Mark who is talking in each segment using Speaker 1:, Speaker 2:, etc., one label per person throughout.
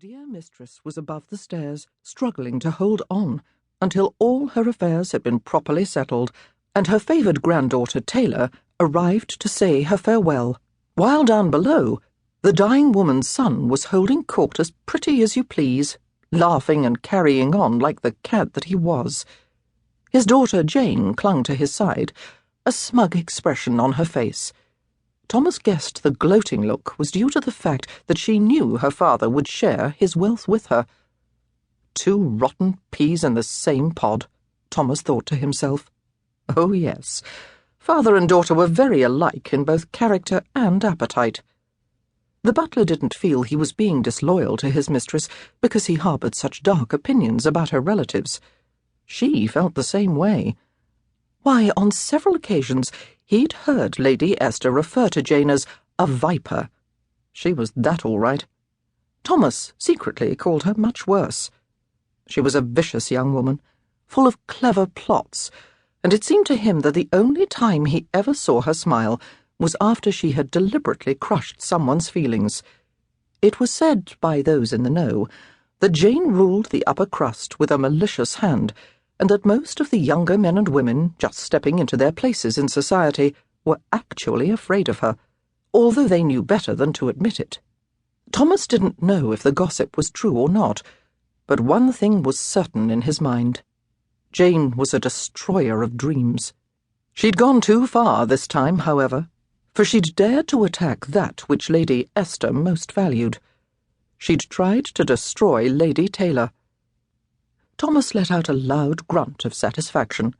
Speaker 1: dear mistress was above the stairs, struggling to hold on, until all her affairs had been properly settled, and her favoured granddaughter Taylor arrived to say her farewell, while down below, the dying woman's son was holding court as pretty as you please, laughing and carrying on like the cad that he was. His daughter Jane clung to his side, a smug expression on her face. Thomas guessed the gloating look was due to the fact that she knew her father would share his wealth with her. Two rotten peas in the same pod, Thomas thought to himself. Oh yes, father and daughter were very alike in both character and appetite. The butler didn't feel he was being disloyal to his mistress because he harboured such dark opinions about her relatives. She felt the same way. Why, on several occasions, he'd heard Lady Esther refer to Jane as a viper. She was that all right. Thomas secretly called her much worse. She was a vicious young woman, full of clever plots, and it seemed to him that the only time he ever saw her smile was after she had deliberately crushed someone's feelings. It was said by those in the know that Jane ruled the upper crust with a malicious hand, and that most of the younger men and women just stepping into their places in society were actually afraid of her, although they knew better than to admit it. Thomas didn't know if the gossip was true or not, but one thing was certain in his mind. Jane was a destroyer of dreams. She'd gone too far this time, however, for she'd dared to attack that which Lady Esther most valued. She'd tried to destroy Lady Taylor. Thomas let out a loud grunt of satisfaction.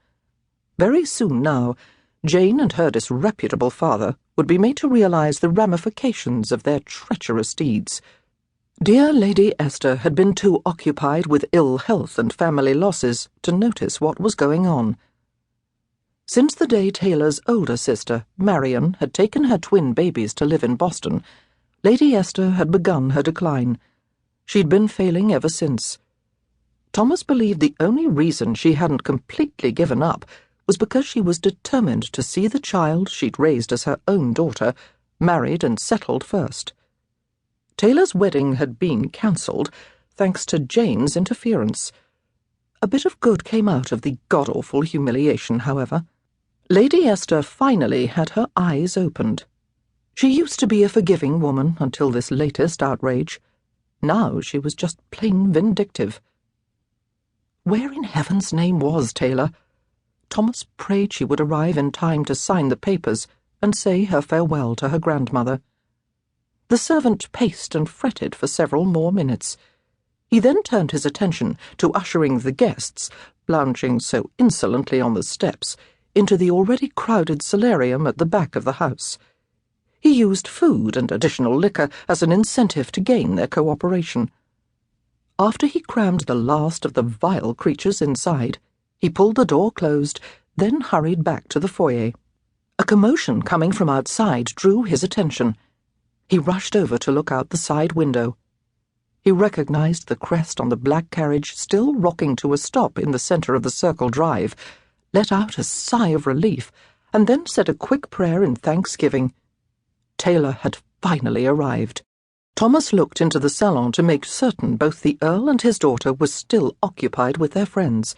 Speaker 1: Very soon now, Jane and her disreputable father would be made to realize the ramifications of their treacherous deeds. Dear Lady Esther had been too occupied with ill health and family losses to notice what was going on. Since the day Taylor's older sister, Marion, had taken her twin babies to live in Boston, Lady Esther had begun her decline. She'd been failing ever since. Thomas believed the only reason she hadn't completely given up was because she was determined to see the child she'd raised as her own daughter married and settled first. Taylor's wedding had been cancelled, thanks to Jane's interference. A bit of good came out of the god-awful humiliation, however. Lady Esther finally had her eyes opened. She used to be a forgiving woman until this latest outrage. Now she was just plain vindictive. Where in heaven's name was Taylor? Thomas prayed she would arrive in time to sign the papers and say her farewell to her grandmother. The servant paced and fretted for several more minutes. He then turned his attention to ushering the guests, lounging so insolently on the steps, into the already crowded solarium at the back of the house. He used food and additional liquor as an incentive to gain their cooperation. After he crammed the last of the vile creatures inside, he pulled the door closed, then hurried back to the foyer. A commotion coming from outside drew his attention. He rushed over to look out the side window. He recognized the crest on the black carriage still rocking to a stop in the center of the Circle Drive, let out a sigh of relief, and then said a quick prayer in thanksgiving. Taylor had finally arrived. Thomas looked into the salon to make certain both the Earl and his daughter were still occupied with their friends.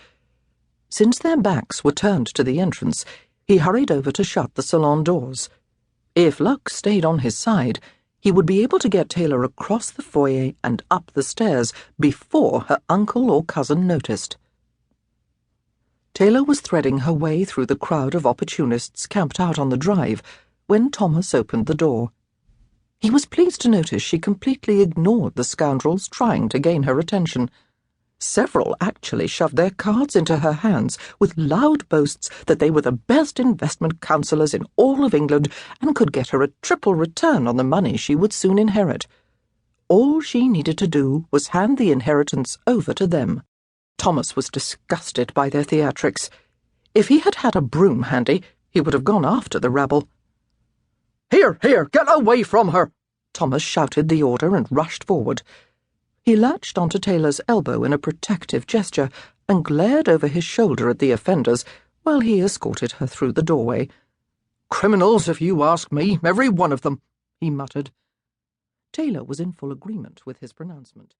Speaker 1: Since their backs were turned to the entrance, he hurried over to shut the salon doors. If luck stayed on his side, he would be able to get Taylor across the foyer and up the stairs before her uncle or cousin noticed. Taylor was threading her way through the crowd of opportunists camped out on the drive when Thomas opened the door. He was pleased to notice she completely ignored the scoundrels trying to gain her attention. Several actually shoved their cards into her hands with loud boasts that they were the best investment counsellors in all of England and could get her a triple return on the money she would soon inherit. All she needed to do was hand the inheritance over to them. Thomas was disgusted by their theatrics. If he had had a broom handy, he would have gone after the rabble. "Here, here, get away from her!" Thomas shouted the order and rushed forward. He latched onto Taylor's elbow in a protective gesture and glared over his shoulder at the offenders while he escorted her through the doorway. "Criminals, if you ask me, every one of them," he muttered. Taylor was in full agreement with his pronouncement.